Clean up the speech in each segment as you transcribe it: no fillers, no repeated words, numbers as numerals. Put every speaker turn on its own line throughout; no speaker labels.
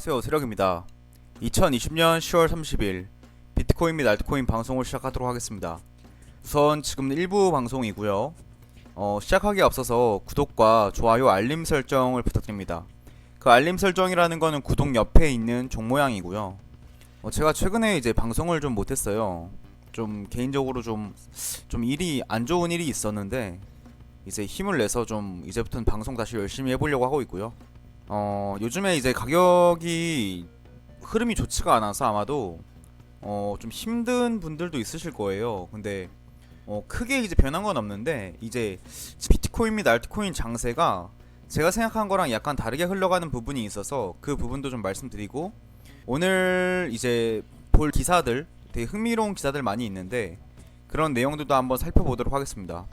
안녕하세요, 세력입니다. 2020년 10월 30일 비트코인 및 알트코인 방송을 시작하도록 하겠습니다. 우선 지금 1부 방송이고요. 시작하기에 앞서서 구독과 좋아요, 알림 설정을 부탁드립니다. 그 알림 설정이라는 거는 구독 옆에 있는 종 모양이고요. 제가 최근에 이제 방송을 좀 못했어요. 좀 개인적으로 좀 일이 안 좋은 일이 있었는데 이제 힘을 내서 좀 이제부터는 방송 다시 열심히 해보려고 하고 있고요. 요즘에 이제 가격이 흐름이 좋지가 않아서 아마도 좀 힘든 분들도 있으실 거예요. 근데 크게 이제 변한 건 없는데 이제 비트코인 및 알트코인 장세가 제가 생각한 거랑 약간 다르게 흘러가는 부분이 있어서 그 부분도 좀 말씀드리고, 오늘 이제 볼 기사들 되게 흥미로운 기사들 많이 있는데 그런 내용들도 한번 살펴보도록 하겠습니다.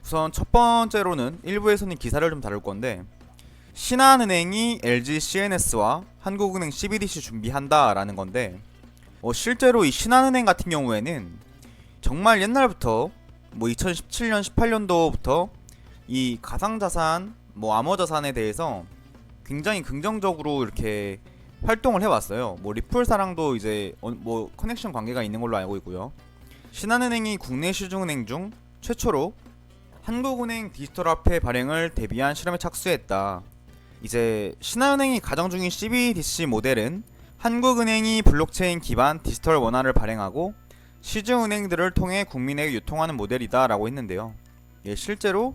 우선 첫 번째로는 일부에서는 기사를 좀 다룰 건데, 신한은행이 LG CNS와 한국은행 CBDC 준비한다라는 건데, 실제로 이 신한은행 같은 경우에는 정말 옛날부터 2017년 18년도부터 이 가상자산 암호자산에 대해서 굉장히 긍정적으로 이렇게 활동을 해왔어요. 리플사랑도 이제 커넥션 관계가 있는 걸로 알고 있고요. 신한은행이 국내 시중은행 중 최초로 한국은행 디지털화폐 발행을 대비한 실험에 착수했다. 이제 신한은행이 가장 중인 CBDC 모델은 한국은행이 블록체인 기반 디지털 원화를 발행하고 시중은행들을 통해 국민에게 유통하는 모델이다 라고 했는데요. 실제로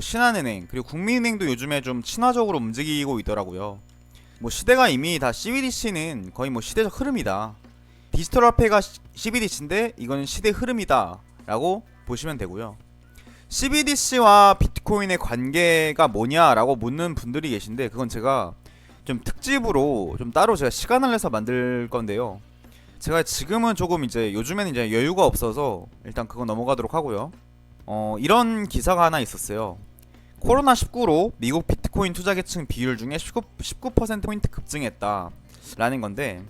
신한은행 그리고 국민은행도 요즘에 좀 친화적으로 움직이고 있더라고요. 시대가 이미 다 CBDC는 거의 시대적 흐름이다, 디지털 화폐가 CBDC인데 이건 시대 흐름이다 라고 보시면 되고요. CBDC와 비트코인의 관계가 뭐냐라고 묻는 분들이 계신데, 그건 제가 좀 특집으로 좀 따로 제가 시간을 내서 만들 건데요. 제가 지금은 조금 이제 요즘에는 이제 여유가 없어서 일단 그건 넘어가도록 하고요. 이런 기사가 하나 있었어요. 코로나19로 미국 비트코인 투자계층 비율 중에 19%포인트 급증했다 라는 건데,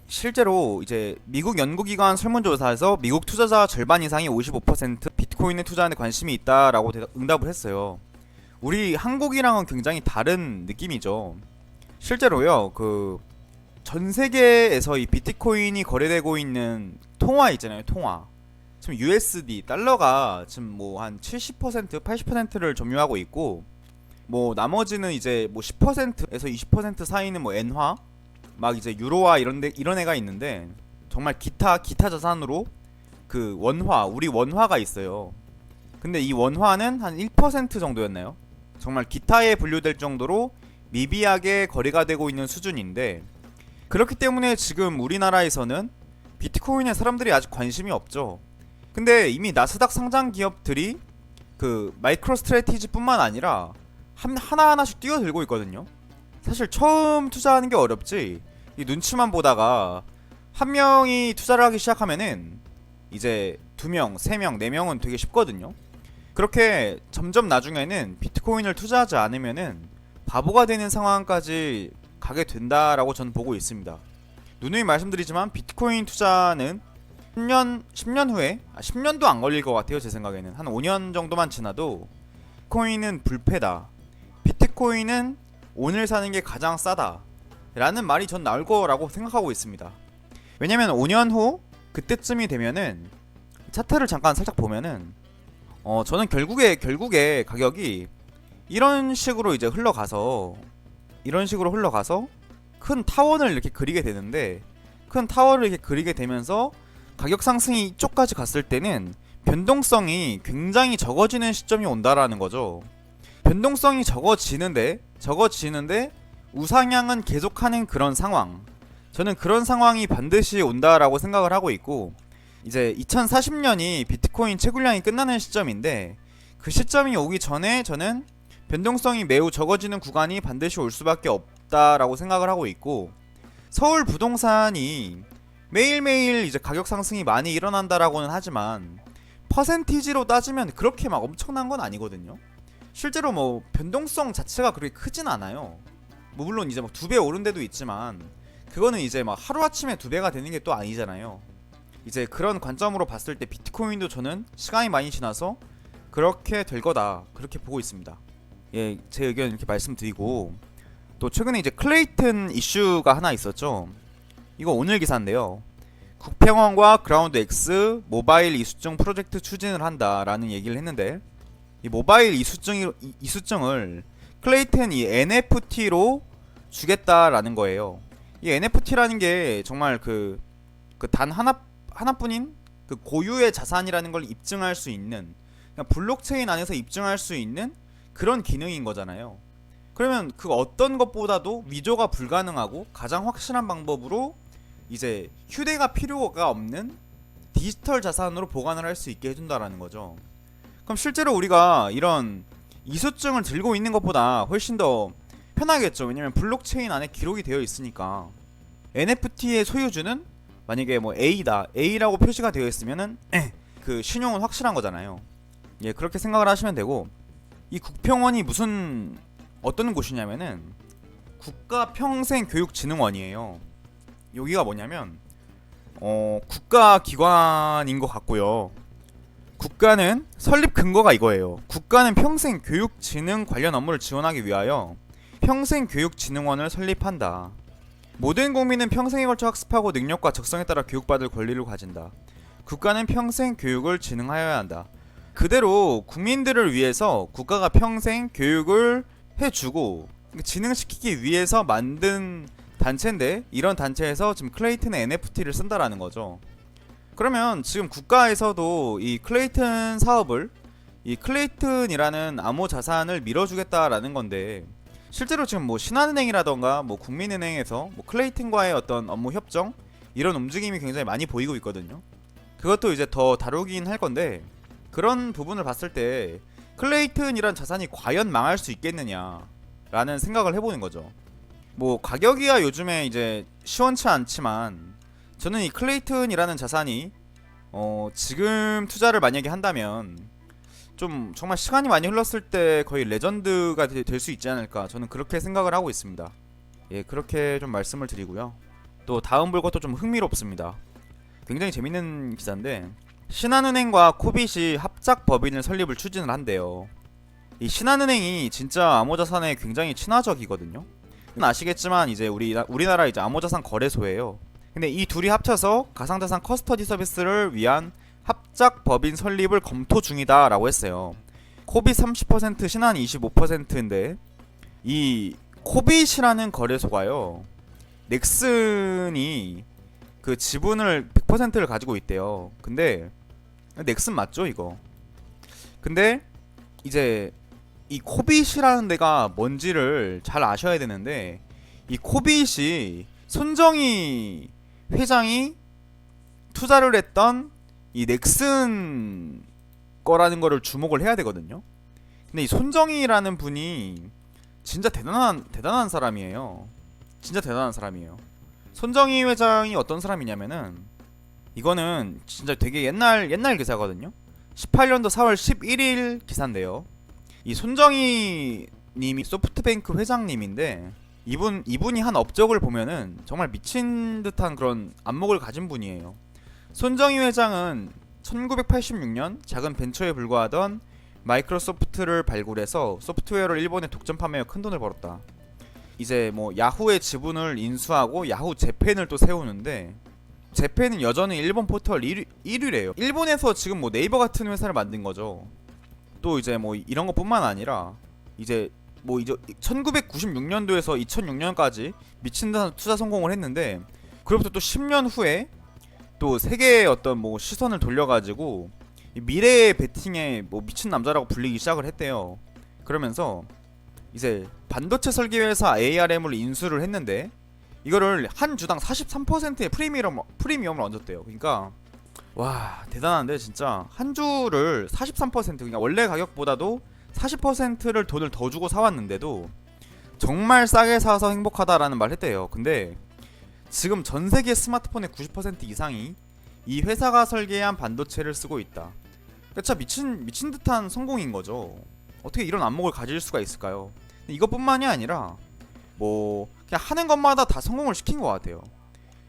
실제로 이제 미국 연구기관 설문조사에서 미국 투자자 절반 이상이 55% 비트코인에 투자하는 데 관심이 있다라고 응답을 했어요. 우리 한국이랑은 굉장히 다른 느낌이죠. 실제로요, 전 세계에서 이 비트코인이 거래되고 있는 통화 있잖아요, 통화. 지금 USD 달러가 지금 한 70%, 80%를 점유하고 있고, 나머지는 이제 10%에서 20% 사이는 엔화, 이제 유로화 이런 애가 있는데, 정말 기타 자산으로 우리 원화가 있어요. 근데 이 원화는 한 1% 정도였나요? 정말 기타에 분류될 정도로 미비하게 거래가 되고 있는 수준인데, 그렇기 때문에 지금 우리나라에서는 비트코인에 사람들이 아직 관심이 없죠. 근데 이미 나스닥 상장 기업들이 마이크로 스트래티지 뿐만 아니라 하나하나씩 뛰어들고 있거든요. 사실 처음 투자하는 게 어렵지, 이 눈치만 보다가 한 명이 투자를 하기 시작하면은 이제 2명, 3명, 4명은 되게 쉽거든요. 그렇게 점점 나중에는 비트코인을 투자하지 않으면은 바보가 되는 상황까지 가게 된다라고 저는 보고 있습니다. 누누이 말씀드리지만 비트코인 투자는 10년 후에 10년도 안 걸릴 것 같아요. 제 생각에는 한 5년 정도만 지나도 비트코인은 불패다, 비트코인은 오늘 사는 게 가장 싸다 라는 말이 전 나올 거라고 생각하고 있습니다. 왜냐면 5년 후 그때쯤이 되면은 차트를 잠깐 살짝 보면은 저는 결국에 가격이 이런 식으로 흘러가서 큰 타원을 이렇게 그리게 되는데, 큰 타워를 이렇게 그리게 되면서 가격 상승이 이쪽까지 갔을 때는 변동성이 굉장히 적어지는 시점이 온다라는 거죠. 변동성이 적어지는데 우상향은 계속하는 그런 상황, 저는 그런 상황이 반드시 온다라고 생각을 하고 있고, 이제 2040년이 비트코인 채굴량이 끝나는 시점인데, 그 시점이 오기 전에 저는 변동성이 매우 적어지는 구간이 반드시 올 수밖에 없다라고 생각을 하고 있고, 서울 부동산이 매일매일 이제 가격 상승이 많이 일어난다라고는 하지만 퍼센티지로 따지면 그렇게 엄청난 건 아니거든요. 실제로 변동성 자체가 그렇게 크진 않아요. 물론 이제 2배 오른 데도 있지만 그거는 이제 하루아침에 2배가 되는 게 또 아니잖아요. 이제 그런 관점으로 봤을 때 비트코인도 저는 시간이 많이 지나서 그렇게 될 거다, 그렇게 보고 있습니다. 제 의견 이렇게 말씀드리고, 또 최근에 이제 클레이튼 이슈가 하나 있었죠. 이거 오늘 기사인데요. 국평원과 그라운드 X 모바일 이수증 프로젝트 추진을 한다라는 얘기를 했는데, 이 모바일 이수증을 클레이튼 이 NFT로 주겠다라는 거예요. 이 NFT라는 게 정말 그 단 하나뿐인 그 고유의 자산이라는 걸 입증할 수 있는, 그냥 블록체인 안에서 입증할 수 있는 그런 기능인 거잖아요. 그러면 그 어떤 것보다도 위조가 불가능하고 가장 확실한 방법으로 이제 휴대가 필요가 없는 디지털 자산으로 보관을 할 수 있게 해준다라는 거죠. 그럼 실제로 우리가 이런 이수증을 들고 있는 것보다 훨씬 더 편하겠죠. 왜냐면 블록체인 안에 기록이 되어 있으니까. NFT의 소유주는 만약에 뭐 A라고 표시가 되어 있으면은 그 신용은 확실한 거잖아요. 예, 그렇게 생각을 하시면 되고, 이 국평원이 어떤 곳이냐면은 국가평생교육진흥원이에요. 여기가 뭐냐면 국가기관인 것 같고요. 국가는 설립 근거가 이거예요. 국가는 평생 교육진흥 관련 업무를 지원하기 위하여 평생교육진흥원을 설립한다. 모든 국민은 평생에 걸쳐 학습하고 능력과 적성에 따라 교육받을 권리를 가진다. 국가는 평생 교육을 진흥하여야 한다. 그대로 국민들을 위해서 국가가 평생 교육을 해주고 진흥시키기 위해서 만든 단체인데, 이런 단체에서 지금 클레이튼의 NFT를 쓴다라는 거죠. 그러면 지금 국가에서도 이 클레이튼 사업을, 이 클레이튼이라는 암호 자산을 밀어주겠다라는 건데, 실제로 지금 뭐 신한은행이라던가 뭐 국민은행에서 뭐 클레이튼과의 어떤 업무 협정, 이런 움직임이 굉장히 많이 보이고 있거든요. 그것도 이제 더 다루긴 할 건데, 그런 부분을 봤을 때 클레이튼이란 자산이 과연 망할 수 있겠느냐라는 생각을 해보는 거죠. 뭐 가격이야 요즘에 이제 시원치 않지만, 저는 이 클레이튼이라는 자산이 지금 투자를 만약에 한다면 좀 정말 시간이 많이 흘렀을 때 거의 레전드가 될 수 있지 않을까, 저는 그렇게 생각을 하고 있습니다. 예, 그렇게 좀 말씀을 드리고요. 또 다음 볼 것도 좀 흥미롭습니다. 굉장히 재밌는 기사인데, 신한은행과 코빗이 합작 법인을 설립을 추진을 한대요. 이 신한은행이 진짜 암호자산에 굉장히 친화적이거든요. 아시겠지만 이제 우리나라 이제 암호자산 거래소예요. 근데 이 둘이 합쳐서 가상자산 커스터디 서비스를 위한 합작 법인 설립을 검토 중이다라고 했어요. 코빗 30%, 신한 25%인데, 이 코빗이라는 거래소가요, 넥슨이 그 지분을 100%를 가지고 있대요. 근데 넥슨 맞죠 이거? 근데 이제 이 코빗이라는 데가 뭔지를 잘 아셔야 되는데, 이 코빗이 손정희 회장이 투자를 했던 이 넥슨 거라는 거를 주목을 해야 되거든요. 근데 이 손정희라는 분이 진짜 대단한 사람이에요. 진짜 대단한 사람이에요. 손정희 회장이 어떤 사람이냐면은, 이거는 진짜 되게 옛날 기사거든요. 18년도 4월 11일 기사인데요. 이 손정희 님이 소프트뱅크 회장님인데, 이분이 한 업적을 보면은 정말 미친 듯한 그런 안목을 가진 분이에요. 손정희 회장은 1986년 작은 벤처에 불과하던 마이크로소프트를 발굴해서 소프트웨어를 일본에 독점 판매하여 큰 돈을 벌었다. 이제 뭐 야후의 지분을 인수하고 야후 재팬을 또 세우는데, 재팬은 여전히 일본 포털 1위래요. 일본에서 지금 뭐 네이버 같은 회사를 만든 거죠. 또 이제 뭐 이런 것뿐만 아니라 이제 1996년도에서 2006년까지 미친 듯한 투자 성공을 했는데, 그로부터 또 10년 후에 또 세계의 어떤 뭐 시선을 돌려가지고 미래의 베팅에 뭐 미친 남자라고 불리기 시작을 했대요. 그러면서 이제 반도체 설계 회사 ARM을 인수를 했는데, 이거를 한 주당 43%의 프리미엄을 얹었대요. 그러니까 와, 대단한데 진짜. 한 주를 43%, 그러니까 원래 가격보다도 40%를 돈을 더 주고 사왔는데도 정말 싸게 사서 행복하다라는 말 했대요. 근데 지금 전 세계 스마트폰의 90% 이상이 이 회사가 설계한 반도체를 쓰고 있다. 그러니까 미친 듯한 성공인 거죠. 어떻게 이런 안목을 가질 수가 있을까요? 이것뿐만이 아니라 뭐 그냥 하는 것마다 다 성공을 시킨 것 같아요.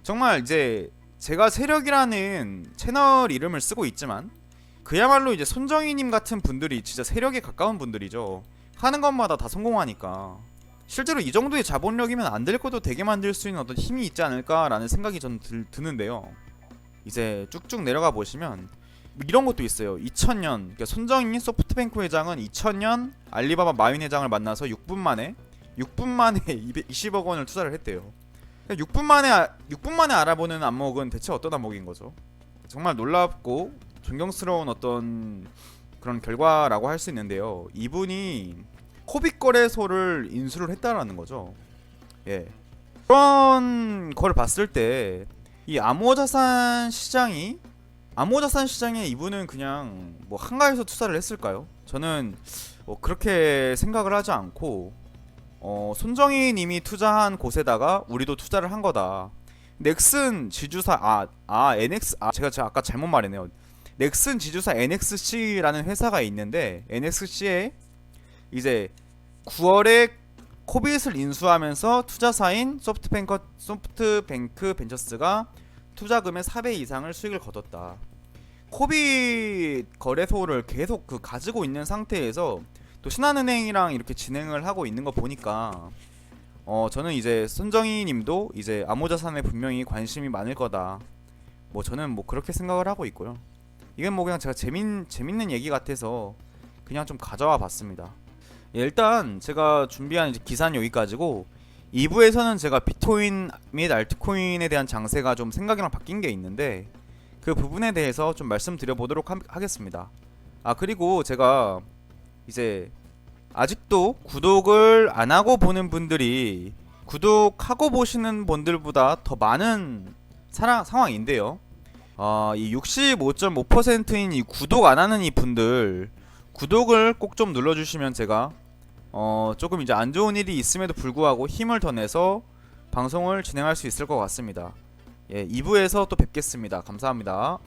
정말 이제 제가 세력이라는 채널 이름을 쓰고 있지만, 그야말로 이제 손정희님 같은 분들이 진짜 세력에 가까운 분들이죠. 하는 것마다 다 성공하니까. 실제로 이 정도의 자본력이면 안 될 것도 되게 만들 수 있는 어떤 힘이 있지 않을까라는 생각이 전 드는데요. 이제 쭉쭉 내려가 보시면 이런 것도 있어요. 2000년 그러니까 손정희 소프트뱅크 회장은 2000년 알리바바 마윈 회장을 만나서 6분 만에 220억 원을 투자를 했대요. 6분 만에 알아보는 안목은 대체 어떤 안목인 거죠? 정말 놀랍고 존경스러운 어떤 그런 결과라고 할 수 있는데요. 이분이 코빅 거래소를 인수를 했다라는 거죠. 예. 그런 걸 봤을 때 이 암호자산 시장에 이분은 그냥 뭐 한가해서 투자를 했을까요? 저는 그렇게 생각을 하지 않고 손정희 님이 투자한 곳에다가 우리도 투자를 한 거다. 넥슨 지주사 NX 제가 아까 잘못 말했네요. 넥슨 지주사 NXC라는 회사가 있는데 NXC에 이제 9월에 코빗을 인수하면서 투자사인 소프트뱅크 벤처스가 투자금의 4배 이상을 수익을 거뒀다. 코빗 거래소를 계속 가지고 있는 상태에서 또 신한은행이랑 이렇게 진행을 하고 있는 거 보니까 저는 이제 손정희 님도 이제 암호자산에 분명히 관심이 많을 거다. 뭐 저는 뭐 그렇게 생각을 하고 있고요. 이건 뭐 그냥 제가 재밌는 얘기 같아서 그냥 좀 가져와 봤습니다. 예, 일단 제가 준비한 이제 기사는 여기까지고 2부에서는 제가 비트코인 및 알트코인에 대한 장세가 좀 생각이랑 바뀐 게 있는데 그 부분에 대해서 좀 말씀드려 보도록 하겠습니다. 그리고 제가 이제 아직도 구독을 안 하고 보는 분들이 구독하고 보시는 분들보다 더 많은 상황인데요. 이 65.5%인 이 구독 안 하는 이 분들 구독을 꼭 좀 눌러주시면 제가 조금 이제 안 좋은 일이 있음에도 불구하고 힘을 더 내서 방송을 진행할 수 있을 것 같습니다. 예, 2부에서 또 뵙겠습니다. 감사합니다.